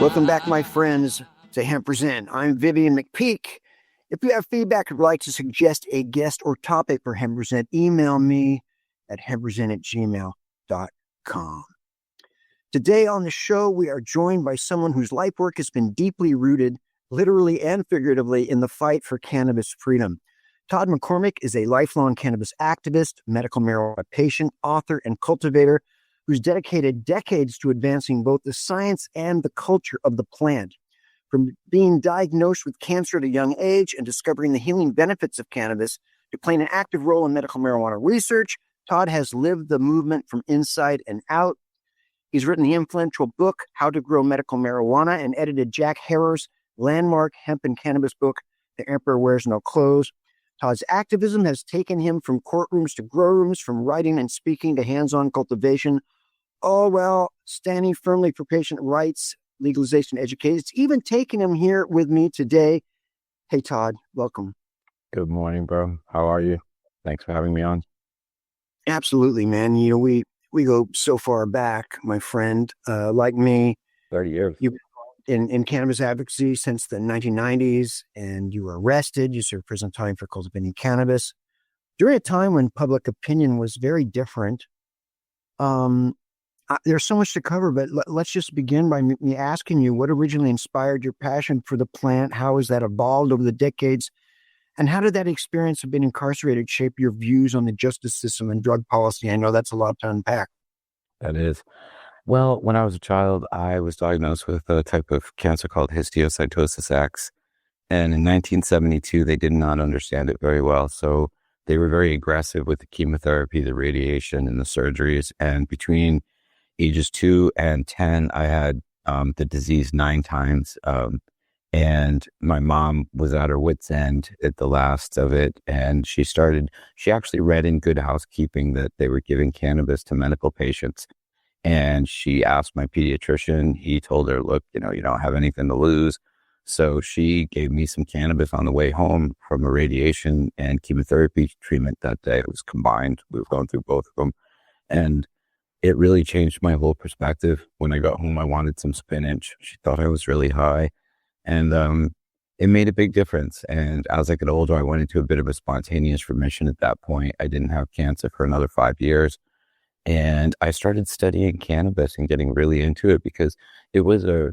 Welcome back, my friends, to Hemp Present. I'm Vivian McPeak. If you have feedback or would like to suggest a guest or topic for Hemp Present, email me at hemppresent@gmail.com. Today on the show, we are joined by someone whose life work has been deeply rooted, literally and figuratively, in the fight for cannabis freedom. Todd McCormick is a lifelong cannabis activist, medical marijuana patient, author, and cultivator who's dedicated decades to advancing both the science and the culture of the plant. From being diagnosed with cancer at a young age and discovering the healing benefits of cannabis to playing an active role in medical marijuana research, Todd has lived the movement from inside and out. He's written the influential book, How to Grow Medical Marijuana, and edited Jack Herer's landmark hemp and cannabis book, The Emperor Wears No Clothes. Todd's activism has taken him from courtrooms to grow rooms, from writing and speaking to hands-on cultivation, all while standing firmly for patient rights, legalization, education. It's even taken him here with me today. Hey, Todd, welcome. Good morning, bro. How are you? Thanks for having me on. Absolutely, man. You know, we go so far back, my friend. Like me, 30 years. You've been in cannabis advocacy since the 1990s, and you were arrested. You served prison time for cultivating cannabis during a time when public opinion was very different. There's so much to cover, but let's just begin by me asking you what originally inspired your passion for the plant. How has that evolved over the decades? And how did that experience of being incarcerated shape your views on the justice system and drug policy? I know that's a lot to unpack. That is. Well, when I was a child, I was diagnosed with a type of cancer called histiocytosis X. And in 1972, they did not understand it very well. So they were very aggressive with the chemotherapy, the radiation, and the surgeries. And between ages 2 and 10, I had the disease 9 times. And my mom was at her wit's end at the last of it. And she actually read in Good Housekeeping that they were giving cannabis to medical patients. And she asked my pediatrician, he told her, look, you don't have anything to lose. So she gave me some cannabis on the way home from a radiation and chemotherapy treatment that day. It was combined. We were going through both of them. And it really changed my whole perspective. When I got home, I wanted some spinach. She thought I was really high. And it made a big difference. And as I got older, I went into a bit of a spontaneous remission at that point. I didn't have cancer for another 5 years. And I started studying cannabis and getting really into it because it was a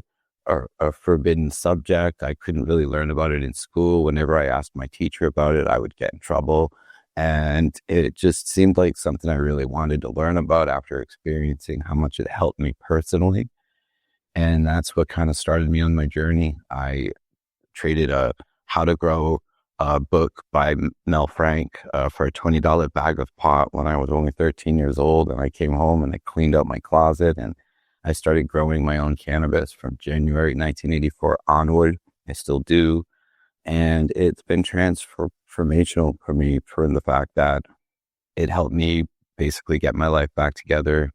forbidden subject. I couldn't really learn about it in school. Whenever I asked my teacher about it, I would get in trouble. And it just seemed like something I really wanted to learn about after experiencing how much it helped me personally. And that's what kind of started me on my journey. I traded a How to Grow book by Mel Frank for a $20 bag of pot when I was only 13 years old. And I came home and I cleaned out my closet and I started growing my own cannabis from January 1984 onward. I still do. And it's been transformational for me from the fact that it helped me basically get my life back together,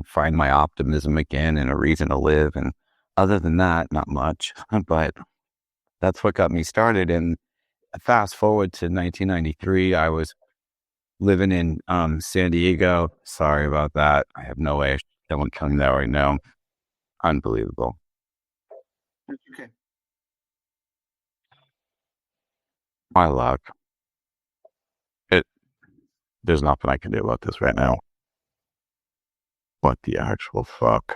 find my optimism again and a reason to live. And other than that, not much, but that's what got me started. And fast forward to 1993, I was living in San Diego. Sorry about that. I have no way of telling that right now. Unbelievable. Okay. My luck. There's nothing I can do about this right now. What the actual fuck?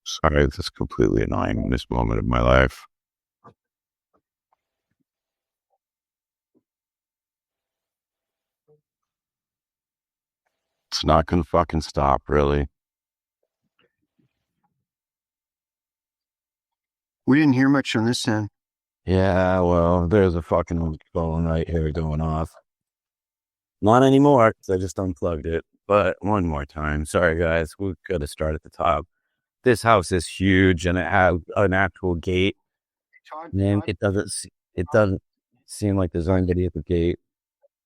Sorry, this is completely annoying in this moment of my life. It's not gonna fucking stop, really. We didn't hear much on this end. Yeah, well, there's a fucking phone right here going off. Not anymore, because I just unplugged it. But one more time. Sorry, guys. We've got to start at the top. This house is huge, and it has an actual gate. And it doesn't seem like there's anybody at the gate.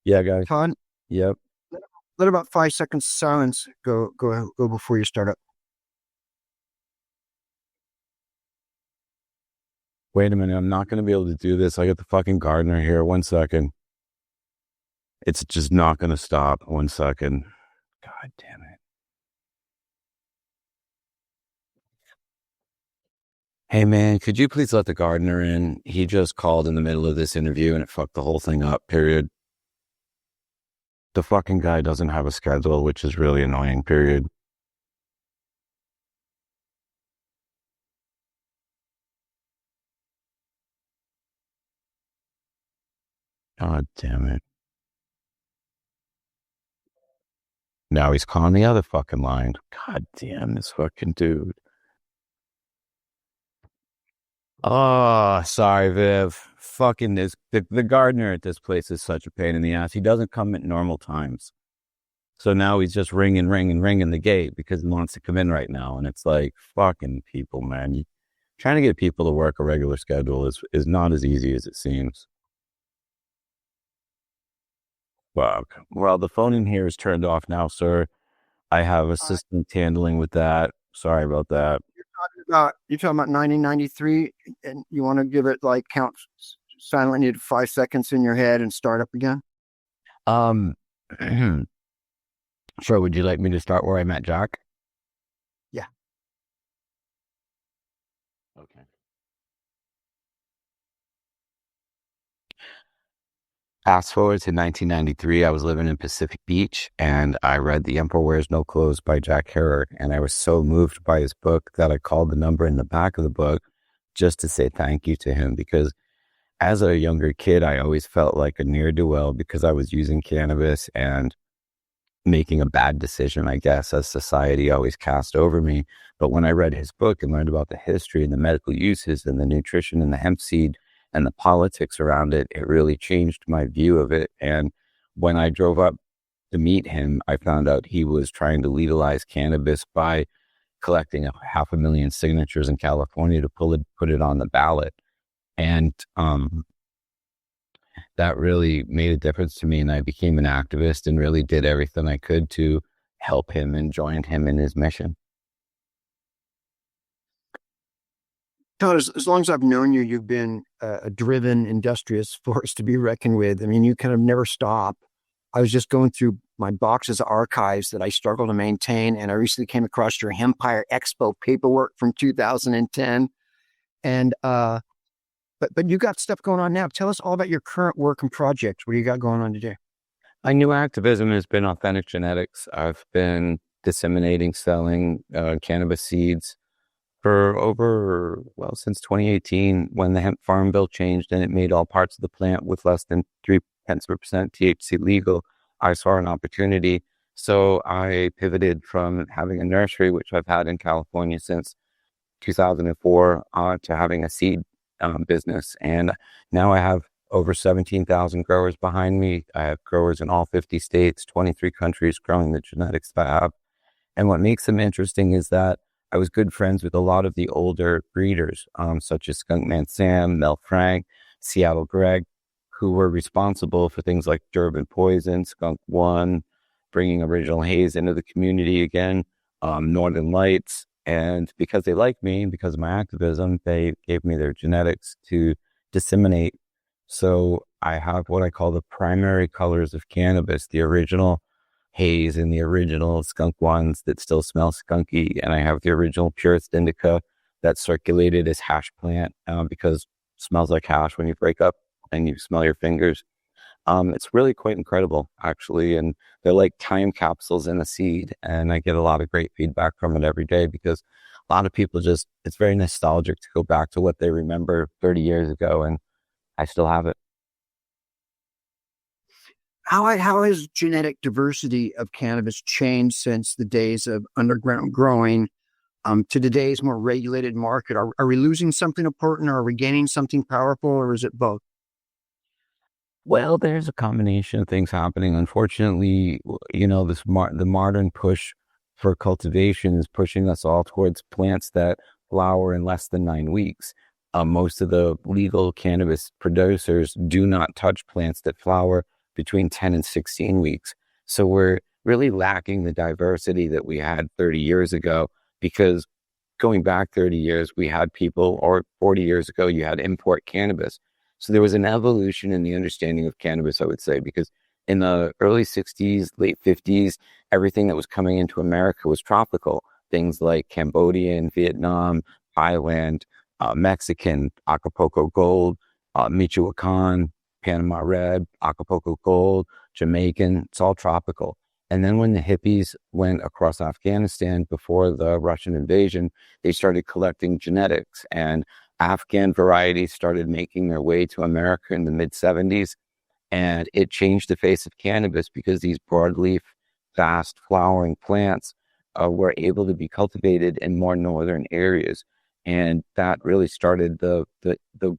Yeah, guys. Todd? Yep. Let about 5 seconds silence go before you start up. Wait a minute. I'm not going to be able to do this. I got the fucking gardener here. 1 second. It's just not going to stop. 1 second. God damn it. Hey man, could you please let the gardener in? He just called in the middle of this interview and it fucked the whole thing up, period. The fucking guy doesn't have a schedule, which is really annoying, period. God damn it. Now he's calling the other fucking line. God damn this fucking dude. Oh, sorry, Viv. Fucking the gardener at this place is such a pain in the ass. He doesn't come at normal times. So now he's just ringing the gate because he wants to come in right now. And it's like, fucking people, man. Trying to get people to work a regular schedule is not as easy as it seems. Fuck. Well, the phone in here is turned off now, sir. I have assistants handling with that. Sorry about that. You're talking about 1993, and you want to give it like count silently to 5 seconds in your head and start up again? Um, sure. Would you like me to start where I met Jack? Yeah. Okay. Fast forward to 1993, I was living in Pacific Beach and I read The Emperor Wears No Clothes by Jack Herer. And I was so moved by his book that I called the number in the back of the book just to say thank you to him. Because as a younger kid, I always felt like a ne'er-do-well because I was using cannabis and making a bad decision, I guess, as society always cast over me. But when I read his book and learned about the history and the medical uses and the nutrition and the hemp seed and the politics around it, it really changed my view of it. And when I drove up to meet him, I found out he was trying to legalize cannabis by collecting 500,000 signatures in California to put it on the ballot. And that really made a difference to me. And I became an activist and really did everything I could to help him and join him in his mission. Todd, as long as I've known you, you've been a driven, industrious force to be reckoned with. I mean, you kind of never stop. I was just going through my boxes of archives that I struggle to maintain, and I recently came across your Hempire Expo paperwork from 2010. And but you got stuff going on now. Tell us all about your current work and projects. What do you got going on today? My new activism has been authentic genetics. I've been disseminating, selling cannabis seeds for since 2018, when the hemp farm bill changed and it made all parts of the plant with less than 0.3% THC legal. I saw an opportunity. So I pivoted from having a nursery, which I've had in California since 2004, to having a seed business. And now I have over 17,000 growers behind me. I have growers in all 50 states, 23 countries growing the genetics that I have. And what makes them interesting is that I was good friends with a lot of the older breeders, such as Skunkman Sam, Mel Frank, Seattle Greg, who were responsible for things like Durban Poison, Skunk One, bringing original haze into the community again, Northern Lights. And because they liked me, because of my activism, they gave me their genetics to disseminate. So I have what I call the primary colors of cannabis, the original haze and the original skunk ones that still smell skunky. And I have the original purest indica that circulated as hash plant because it smells like hash when you break up and you smell your fingers. It's really quite incredible, actually. And they're like time capsules in a seed. And I get a lot of great feedback from it every day because a lot of people it's very nostalgic to go back to what they remember 30 years ago. And I still have it. How has genetic diversity of cannabis changed since the days of underground growing to today's more regulated market? Are we losing something important, or are we gaining something powerful, or is it both? Well, there's a combination of things happening. Unfortunately, the modern push for cultivation is pushing us all towards plants that flower in less than 9 weeks. Most of the legal cannabis producers do not touch plants that flower between 10 and 16 weeks. So we're really lacking the diversity that we had 30 years ago, because going back 30 years, we had people, or 40 years ago, you had import cannabis. So there was an evolution in the understanding of cannabis, I would say, because in the early 60s, late 50s, everything that was coming into America was tropical. Things like Cambodian, Vietnam, Thailand, Mexican, Acapulco Gold, Michoacan, Panama Red, Acapulco Gold, Jamaican, it's all tropical. And then when the hippies went across Afghanistan before the Russian invasion, they started collecting genetics, and Afghan varieties started making their way to America in the mid 70s. And it changed the face of cannabis because these broadleaf, fast flowering plants were able to be cultivated in more northern areas. And that really started the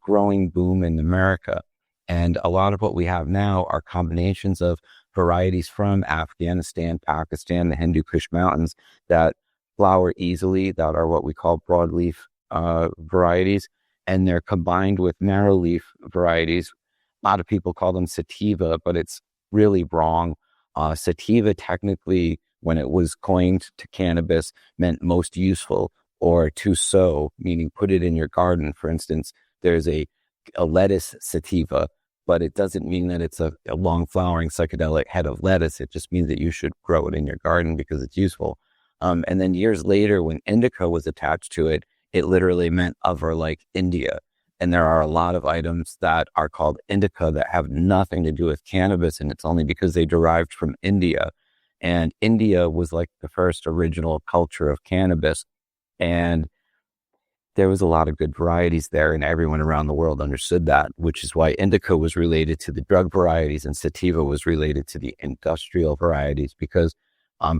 growing boom in America. And a lot of what we have now are combinations of varieties from Afghanistan, Pakistan, the Hindu Kush Mountains that flower easily, that are what we call broadleaf varieties. And they're combined with narrow leaf varieties. A lot of people call them sativa, but it's really wrong. Sativa, technically, when it was coined to cannabis, meant most useful, or to sow, meaning put it in your garden. For instance, there's a lettuce sativa, but it doesn't mean that it's a long flowering psychedelic head of lettuce. It just means that you should grow it in your garden because it's useful. And then years later, when indica was attached to it, it literally meant other, like India. And there are a lot of items that are called indica that have nothing to do with cannabis, and it's only because they derived from India. And India was like the first original culture of cannabis. And there was a lot of good varieties there, and everyone around the world understood that, which is why indica was related to the drug varieties and sativa was related to the industrial varieties, because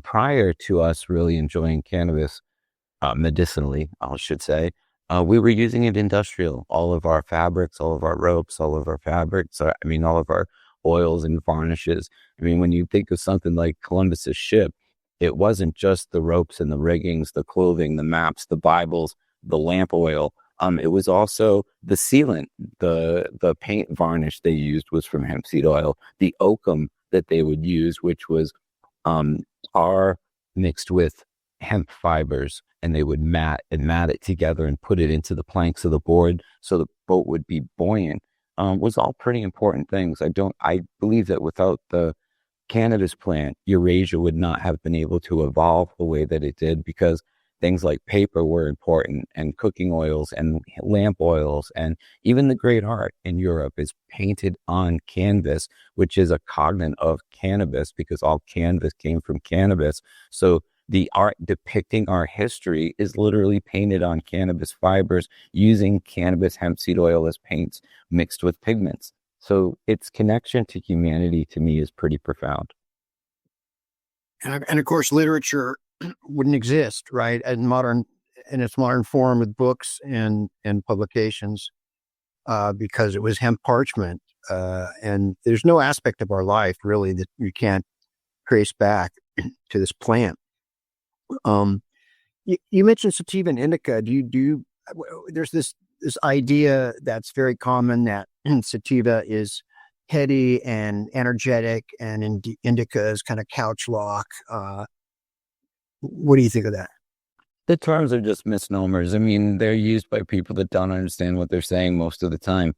prior to us really enjoying cannabis medicinally, I should say, we were using it industrial. All of our fabrics, all of our ropes, all of our fabrics, all of our oils and varnishes. I mean, when you think of something like Columbus's ship, it wasn't just the ropes and the riggings, the clothing, the maps, the Bibles, the lamp oil. It was also the sealant, the paint varnish they used was from hemp seed oil. The oakum that they would use, which was tar mixed with hemp fibers, and they would mat it together and put it into the planks of the board so the boat would be buoyant, was all pretty important things. I believe that without the cannabis plant, Eurasia would not have been able to evolve the way that it did, because things like paper were important, and cooking oils and lamp oils, and even the great art in Europe is painted on canvas, which is a cognate of cannabis because all canvas came from cannabis. So the art depicting our history is literally painted on cannabis fibers using cannabis hemp seed oil as paints mixed with pigments. So its connection to humanity, to me, is pretty profound. And of course, literature wouldn't exist, right, in its modern form with books and publications, because it was hemp parchment. And there's no aspect of our life really that you can't trace back to this plant. You mentioned sativa and indica. There's this idea that's very common that sativa is heady and energetic, and indica is kind of couch lock. What do you think of that? The terms are just misnomers. I mean, they're used by people that don't understand what they're saying most of the time.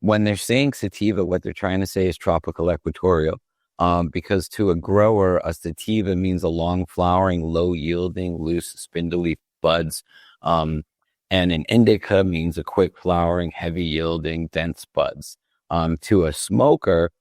When they're saying sativa, what they're trying to say is tropical equatorial. Because to a grower, a sativa means a long flowering, low yielding, loose, spindly buds. And an indica means a quick flowering, heavy yielding, dense buds. To a smoker,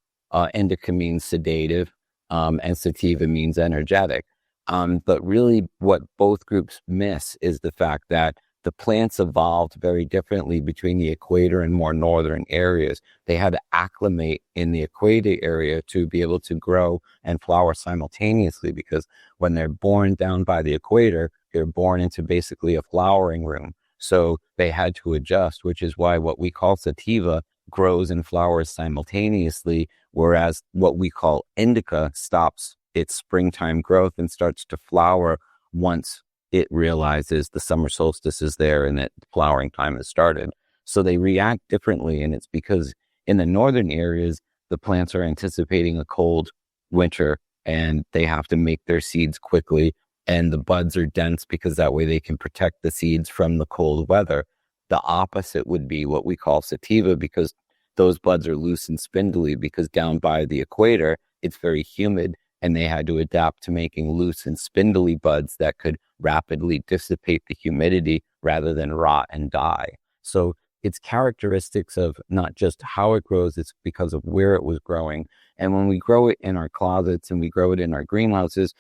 indica means sedative, and sativa means energetic. But really what both groups miss is the fact that the plants evolved very differently between the equator and more northern areas. They had to acclimate in the equator area to be able to grow and flower simultaneously, because when they're born down by the equator, they're born into basically a flowering room. So they had to adjust, which is why what we call sativa grows and flowers simultaneously, whereas what we call indica stops its springtime growth and starts to flower once it realizes the summer solstice is there and that flowering time has started. So they react differently, and it's because in the northern areas, the plants are anticipating a cold winter and they have to make their seeds quickly, and the buds are dense because that way they can protect the seeds from the cold weather. The opposite would be what we call sativa, because those buds are loose and spindly, because down by the equator, it's very humid, and they had to adapt to making loose and spindly buds that could rapidly dissipate the humidity rather than rot and die. So it's characteristics of not just how it grows, it's because of where it was growing. And when we grow it in our closets and we grow it in our greenhouses,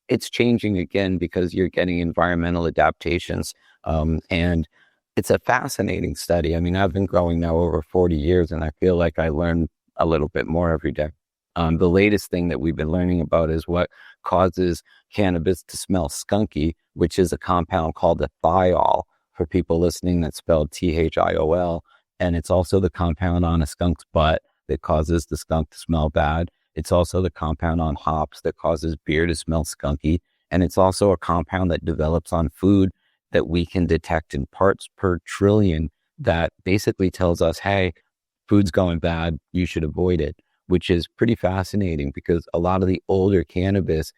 it's changing again because you're getting environmental adaptations. And it's a fascinating study. I mean, I've been growing now over 40 years, and I feel like I learn a little bit more every day. The latest thing that we've been learning about is what causes cannabis to smell skunky, which is a compound called a thiol. For people listening, that's spelled THIOL. And it's also the compound on a skunk's butt that causes the skunk to smell bad. It's also the compound on hops that causes beer to smell skunky. And it's also a compound that develops on food that we can detect in parts per trillion that basically tells us, hey, food's going bad, you should avoid it, which is pretty fascinating because a lot of the older cannabis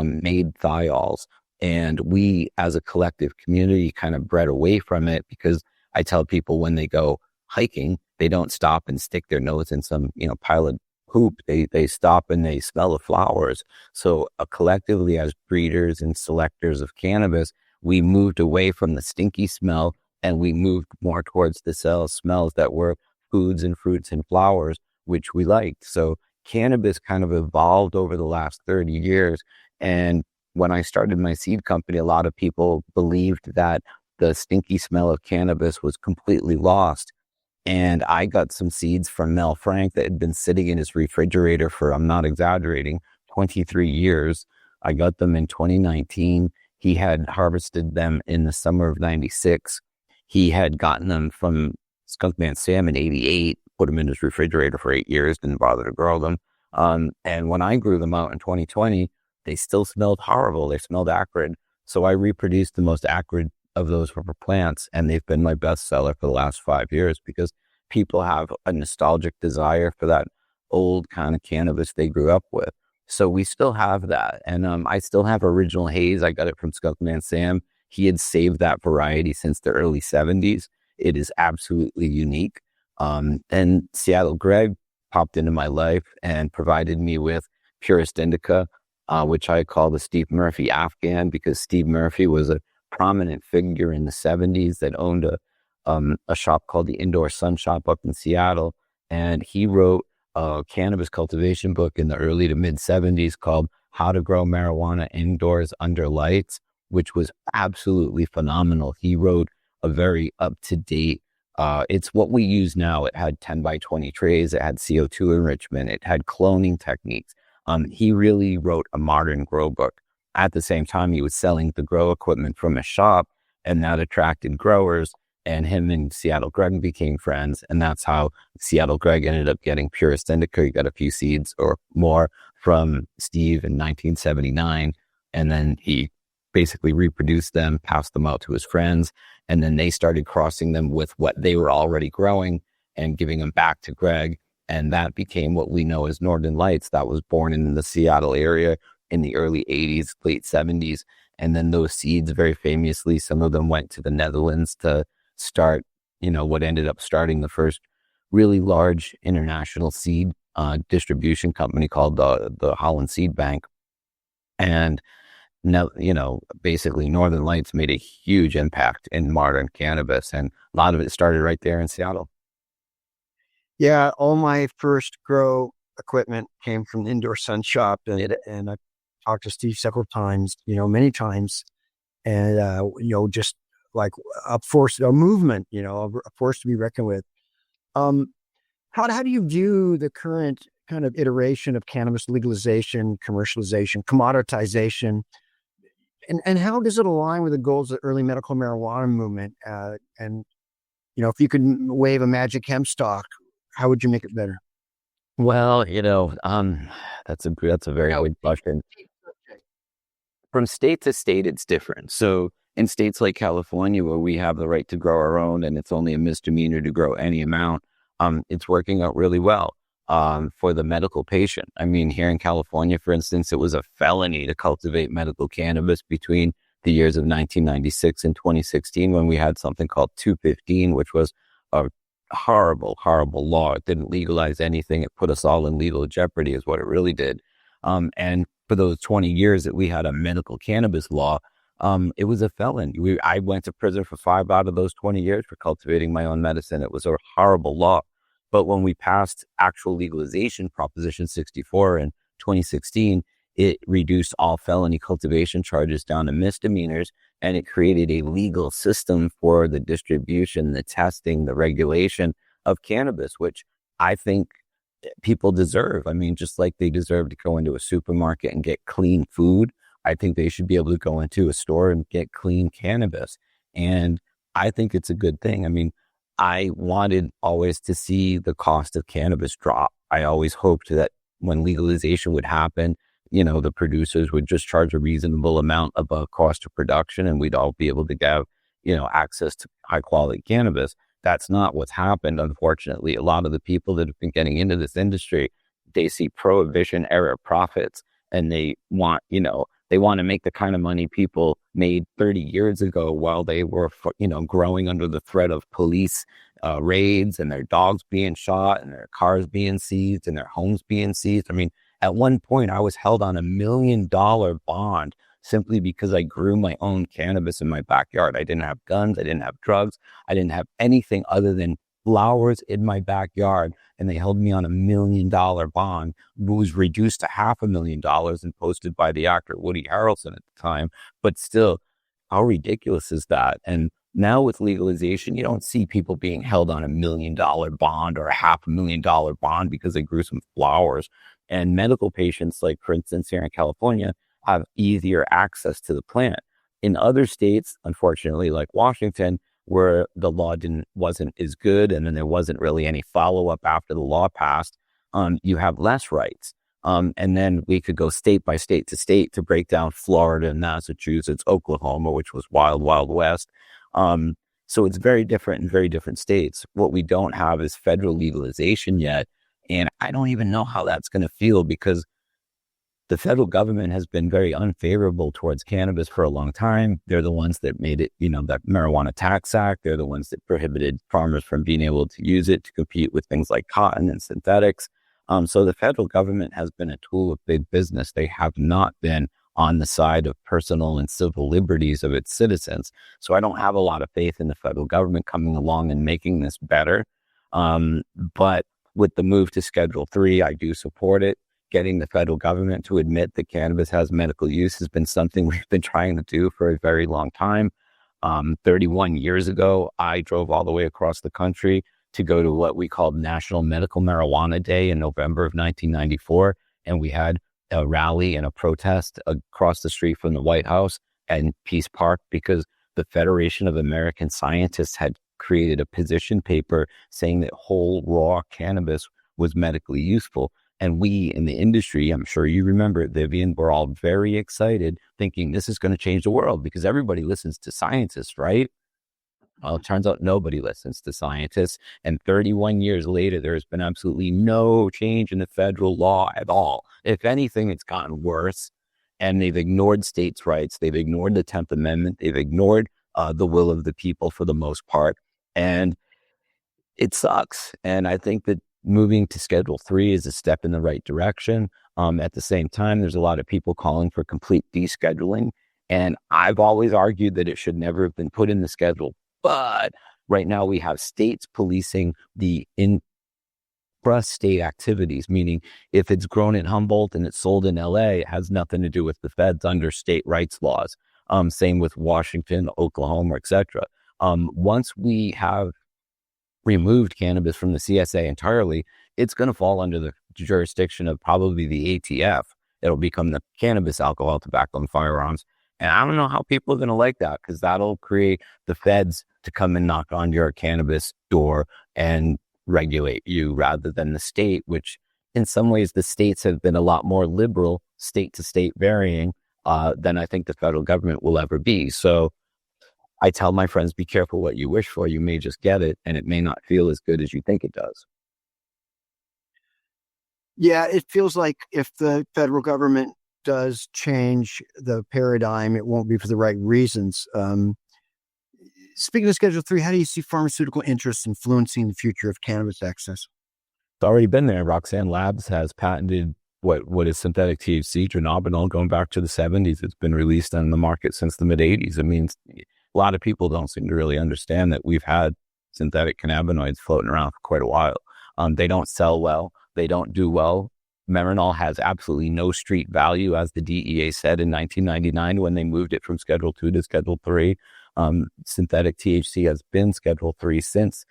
made thiols. And we, as a collective community, kind of bred away from it because I tell people when they go hiking, they don't stop and stick their nose in some, pile of poop. They stop and they smell the flowers. So collectively, as breeders and selectors of cannabis, we moved away from the stinky smell and we moved more towards the smells that were foods and fruits and flowers, which we liked. So cannabis kind of evolved over the last 30 years. And when I started my seed company, a lot of people believed that the stinky smell of cannabis was completely lost. And I got some seeds from Mel Frank that had been sitting in his refrigerator for, I'm not exaggerating, 23 years. I got them in 2019. He had harvested them in the summer of 96. He had gotten them from Skunkman Sam in 88, put them in his refrigerator for 8 years, didn't bother to grow them. And when I grew them out in 2020, they still smelled horrible. They smelled acrid. So I reproduced the most acrid of those rubber plants, and they've been my best seller for the last 5 years because people have a nostalgic desire for that old kind of cannabis they grew up with. So we still have that. And I still have Original Haze. I got it from Skunkman Sam. He had saved that variety since the early 70s. It is absolutely unique. And Seattle Greg popped into my life and provided me with Purist Indica, which I call the Steve Murphy Afghan, because Steve Murphy was a prominent figure in the 70s that owned a shop called the Indoor Sun Shop up in Seattle. And he wrote a cannabis cultivation book in the early to mid 70s called How to Grow Marijuana Indoors Under Lights, which was absolutely phenomenal. He wrote a very up-to-date, it's what we use now. It had 10 by 20 trays. It had CO2 enrichment. It had cloning techniques. He really wrote a modern grow book. At the same time, he was selling the grow equipment from his shop, and that attracted growers, and him and Seattle Greg became friends. And that's how Seattle Greg ended up getting Purist Indica. He got a few seeds or more from Steve in 1979. And then he basically reproduced them, passed them out to his friends. And then they started crossing them with what they were already growing and giving them back to Greg. And that became what we know as Northern Lights. That was born in the Seattle area in the early 80s, late 70s. And then those seeds, very famously, some of them went to the Netherlands to start, what ended up starting the first really large international seed distribution company called the Holland Seed Bank. And now, basically Northern Lights made a huge impact in modern cannabis. And a lot of it started right there in Seattle. Yeah, all my first grow equipment came from the Indoor Sun Shop, and I talked to Steve several times, many times, and just like a force, a movement, a force to be reckoned with. How do you view the current kind of iteration of cannabis legalization, commercialization, commoditization, and how does it align with the goals of the early medical marijuana movement? And if you could wave a magic hemp stalk, how would you make it better? Well, that's a very good question. From state to state, it's different. So in states like California, where we have the right to grow our own and it's only a misdemeanor to grow any amount, it's working out really well for the medical patient. I mean, here in California, for instance, it was a felony to cultivate medical cannabis between the years of 1996 and 2016 when we had something called 215, which was a horrible, horrible law. It didn't legalize anything. It put us all in legal jeopardy is what it really did. And for those 20 years that we had a medical cannabis law, it was a felon. I went to prison for 5 out of those 20 years for cultivating my own medicine. It was a horrible law. But when we passed actual legalization, Proposition 64 in 2016, it reduced all felony cultivation charges down to misdemeanors, and it created a legal system for the distribution, the testing, the regulation of cannabis, which I think people deserve. I mean, just like they deserve to go into a supermarket and get clean food, I think they should be able to go into a store and get clean cannabis. And I think it's a good thing. I mean, I wanted always to see the cost of cannabis drop. I always hoped that when legalization would happen, the producers would just charge a reasonable amount above cost of production, and we'd all be able to have, access to high quality cannabis. That's not what's happened. Unfortunately, a lot of the people that have been getting into this industry, they see prohibition era profits, and they want to make the kind of money people made 30 years ago while they were, growing under the threat of police raids and their dogs being shot and their cars being seized and their homes being seized. I mean, at one point, I was held on $1 million bond simply because I grew my own cannabis in my backyard. I didn't have guns. I didn't have drugs. I didn't have anything other than flowers in my backyard. And they held me on $1 million bond, who was reduced to $500,000 and posted by the actor Woody Harrelson at the time. But still, how ridiculous is that? And now with legalization, you don't see people being held on $1 million bond or a $500,000 bond because they grew some flowers. And medical patients, like for instance, here in California, have easier access to the plant. In other states, unfortunately, like Washington, where the law wasn't as good, and then there wasn't really any follow-up after the law passed, you have less rights. And then we could go state by state to break down Florida, Massachusetts, Oklahoma, which was wild, wild west. So it's very different in very different states. What we don't have is federal legalization yet. And I don't even know how that's going to feel, because the federal government has been very unfavorable towards cannabis for a long time. They're the ones that made it, that Marijuana Tax Act. They're the ones that prohibited farmers from being able to use it to compete with things like cotton and synthetics. So the federal government has been a tool of big business. They have not been on the side of personal and civil liberties of its citizens. So I don't have a lot of faith in the federal government coming along and making this better. But with the move to Schedule 3, I do support it. Getting the federal government to admit that cannabis has medical use has been something we've been trying to do for a very long time. 31 years ago, I drove all the way across the country to go to what we called National Medical Marijuana Day in November of 1994. And we had a rally and a protest across the street from the White House and Peace Park, because the Federation of American Scientists had created a position paper saying that whole raw cannabis was medically useful. And we in the industry, I'm sure you remember it, Vivian, we're all very excited, thinking this is going to change the world because everybody listens to scientists, right? Well, it turns out nobody listens to scientists. And 31 years later, there has been absolutely no change in the federal law at all. If anything, it's gotten worse. And they've ignored states' rights. They've ignored the 10th Amendment. They've ignored the will of the people for the most part. And it sucks. And I think that moving to Schedule 3 is a step in the right direction. At the same time, there's a lot of people calling for complete descheduling. And I've always argued that it should never have been put in the schedule. But right now we have states policing the intra-state activities, meaning if it's grown in Humboldt and it's sold in LA, it has nothing to do with the feds under state rights laws. Same with Washington, Oklahoma, etc. Once we have removed cannabis from the CSA entirely, it's going to fall under the jurisdiction of probably the ATF. It'll become the Cannabis, Alcohol, Tobacco, and Firearms. And I don't know how people are going to like that, because that'll create the feds to come and knock on your cannabis door and regulate you, rather than the state, which in some ways the states have been a lot more liberal, state to state varying, than I think the federal government will ever be. So I tell my friends, be careful what you wish for. You may just get it, and it may not feel as good as you think it does. Yeah, it feels like if the federal government does change the paradigm, it won't be for the right reasons. Speaking of Schedule 3, how do you see pharmaceutical interests influencing the future of cannabis access? It's already been there. Roxanne Labs has patented what is synthetic THC, dronabinol, going back to the 70s. It's been released on the market since the mid 80s. It means a lot of people don't seem to really understand that we've had synthetic cannabinoids floating around for quite a while. They don't sell well. They don't do well. Marinol has absolutely no street value, as the DEA said in 1999 when they moved it from Schedule 2 to Schedule 3. Synthetic THC has been Schedule 3 since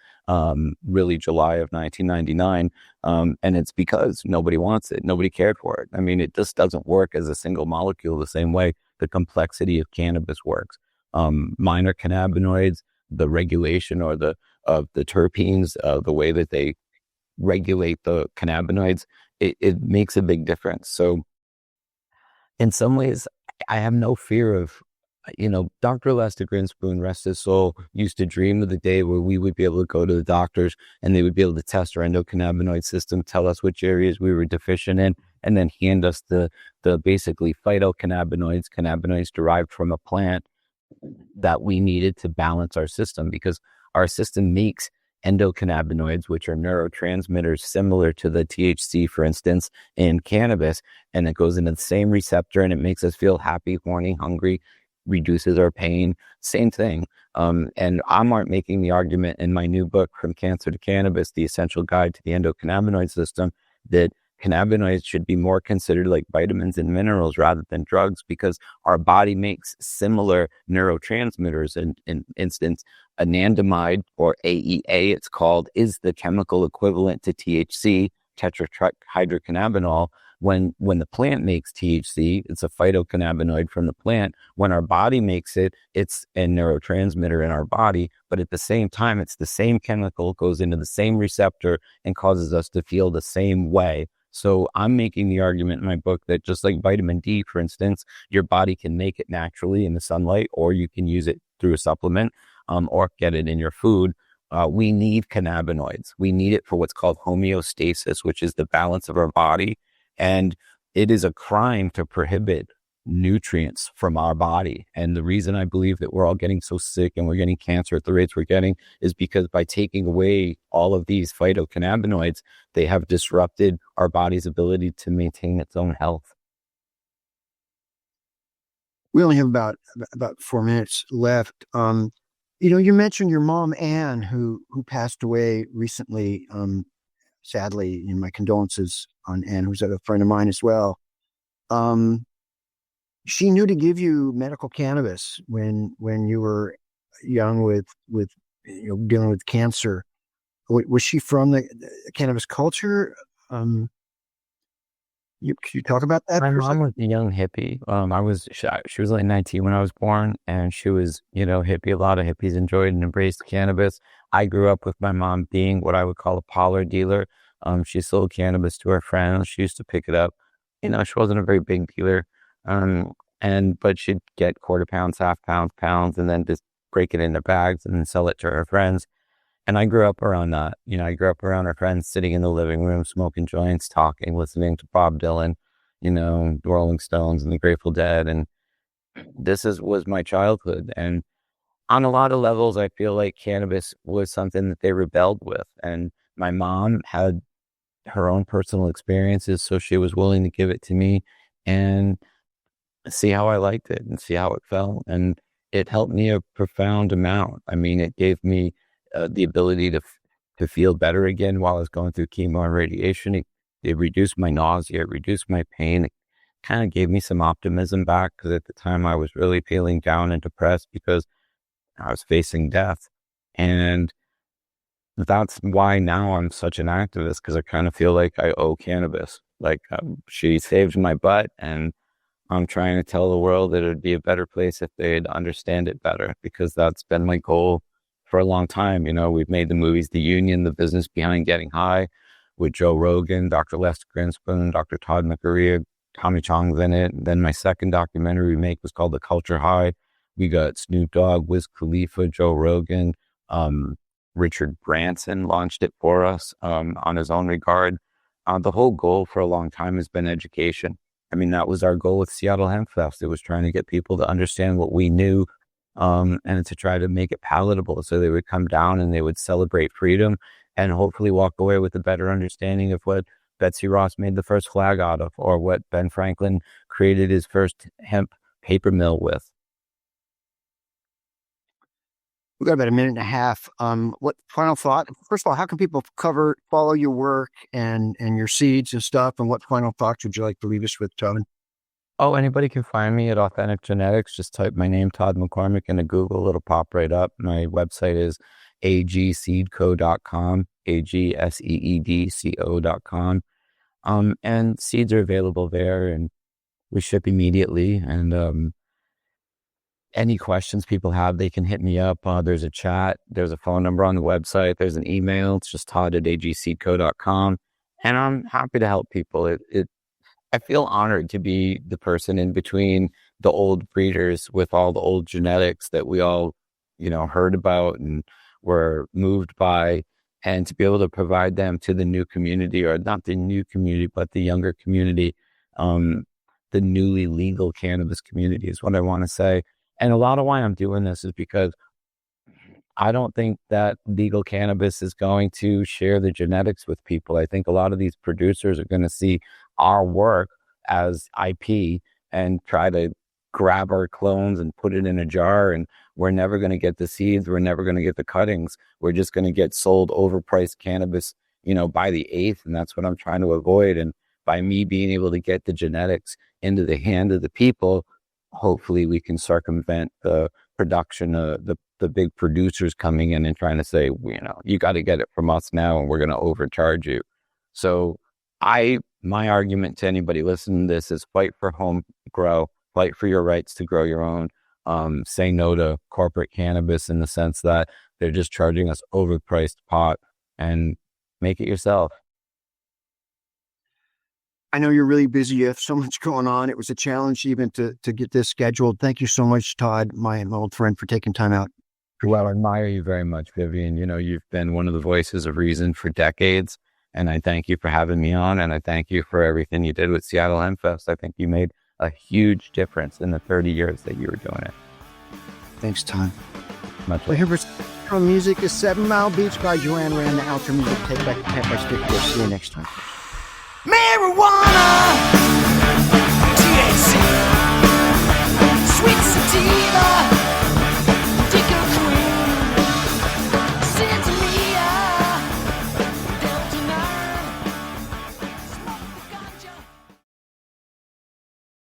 really July of 1999. And it's because nobody wants it. Nobody cared for it. I mean, it just doesn't work as a single molecule the same way the complexity of cannabis works. Minor cannabinoids, the regulation or of the terpenes, the way that they regulate the cannabinoids, it makes a big difference. So in some ways, I have no fear of, Dr. Lester Grinspoon, rest his soul, used to dream of the day where we would be able to go to the doctors and they would be able to test our endocannabinoid system, tell us which areas we were deficient in, and then hand us the basically phytocannabinoids, cannabinoids derived from a plant that we needed to balance our system, because our system makes endocannabinoids, which are neurotransmitters similar to the THC, for instance, in cannabis, and it goes into the same receptor and it makes us feel happy, horny, hungry, reduces our pain, same thing. And I'm making the argument in my new book, From Cancer to Cannabis, The Essential Guide to the Endocannabinoid System, that cannabinoids should be more considered like vitamins and minerals rather than drugs, because our body makes similar neurotransmitters. In instance, anandamide, or AEA it's called, is the chemical equivalent to THC, tetrahydrocannabinol. When the plant makes THC, it's a phytocannabinoid from the plant. When our body makes it, it's a neurotransmitter in our body. But at the same time, it's the same chemical, goes into the same receptor and causes us to feel the same way. So I'm making the argument in my book that just like vitamin D, for instance, your body can make it naturally in the sunlight, or you can use it through a supplement, or get it in your food. We need cannabinoids. We need it for what's called homeostasis, which is the balance of our body. And it is a crime to prohibit nutrients from our body. And the reason I believe that we're all getting so sick and we're getting cancer at the rates we're getting is because by taking away all of these phytocannabinoids, they have disrupted our body's ability to maintain its own health. We only have about 4 minutes left. You mentioned your mom, Anne, who passed away recently. Sadly, my condolences on Anne, who's a friend of mine as well. She knew to give you medical cannabis when you were young with dealing with cancer. Was she from the cannabis culture? Could you talk about that? My mom was a young hippie. She was like 19 when I was born, and she was, hippie. A lot of hippies enjoyed and embraced cannabis. I grew up with my mom being what I would call a parlor dealer. She sold cannabis to her friends. She used to pick it up. She wasn't a very big dealer. But she'd get quarter pounds, half pounds, and then just break it into bags and then sell it to her friends. And I grew up around that. I grew up around her friends, sitting in the living room, smoking joints, talking, listening to Bob Dylan, the Rolling Stones and the Grateful Dead. And this was my childhood. And on a lot of levels, I feel like cannabis was something that they rebelled with. And my mom had her own personal experiences, so she was willing to give it to me and see how I liked it and see how it felt. And it helped me a profound amount. I mean, it gave me the ability to feel better again while I was going through chemo and radiation. It reduced my nausea, it reduced my pain. It kind of gave me some optimism back, because at the time I was really feeling down and depressed because I was facing death. And that's why now I'm such an activist, because I kind of feel like I owe cannabis. Like, she saved my butt, and I'm trying to tell the world that it would be a better place if they'd understand it better, because that's been my goal for a long time. We've made the movies The Union, The Business Behind Getting High, with Joe Rogan, Dr. Lester Grinspoon, Dr. Todd McCormick, Tommy Chong's in it. And then my second documentary we make was called The Culture High. We got Snoop Dogg, Wiz Khalifa, Joe Rogan, Richard Branson launched it for us on his own regard. The whole goal for a long time has been education. I mean, that was our goal with Seattle Hemp Fest. It was trying to get people to understand what we knew and to try to make it palatable so they would come down and they would celebrate freedom and hopefully walk away with a better understanding of what Betsy Ross made the first flag out of, or what Ben Franklin created his first hemp paper mill with. We've got about a minute and a half. What final thought? First of all, how can people follow your work and your seeds and stuff? And what final thoughts would you like to leave us with, Todd? Oh, anybody can find me at Authentic Genetics. Just type my name, Todd McCormick, into Google. It'll pop right up. My website is agseedco.com, agseedco.com. And seeds are available there, and we ship immediately. And any questions people have, they can hit me up. There's a chat. There's a phone number on the website. There's an email. It's just todd@agseedco.com. And I'm happy to help people. I feel honored to be the person in between the old breeders with all the old genetics that we all, heard about and were moved by, and to be able to provide them to the new community, or not the new community, but the younger community, the newly legal cannabis community is what I want to say. And a lot of why I'm doing this is because I don't think that legal cannabis is going to share the genetics with people. I think a lot of these producers are going to see our work as IP and try to grab our clones and put it in a jar, and we're never going to get the seeds. We're never going to get the cuttings. We're just going to get sold overpriced cannabis, by the eighth. And that's what I'm trying to avoid. And by me being able to get the genetics into the hand of the people, hopefully we can circumvent the production, the big producers coming in and trying to say, you got to get it from us now and we're going to overcharge you. So my argument to anybody listening to this is fight for home grow, fight for your rights to grow your own. Say no to corporate cannabis in the sense that they're just charging us overpriced pot, and make it yourself. I know you're really busy. You have so much going on. It was a challenge even to get this scheduled. Thank you so much, Todd, my old friend, for taking time out. Well, I admire you very much, Vivian. You've been one of the voices of reason for decades, and I thank you for having me on, and I thank you for everything you did with Seattle Hemp Fest. I think you made a huge difference in the 30 years that you were doing it. Thanks, Todd. Much well, here for music is 7 Mile Beach by Joanne Rand. The outro music, Take Back the Pet by Stick. We'll see you next time. Marijuana!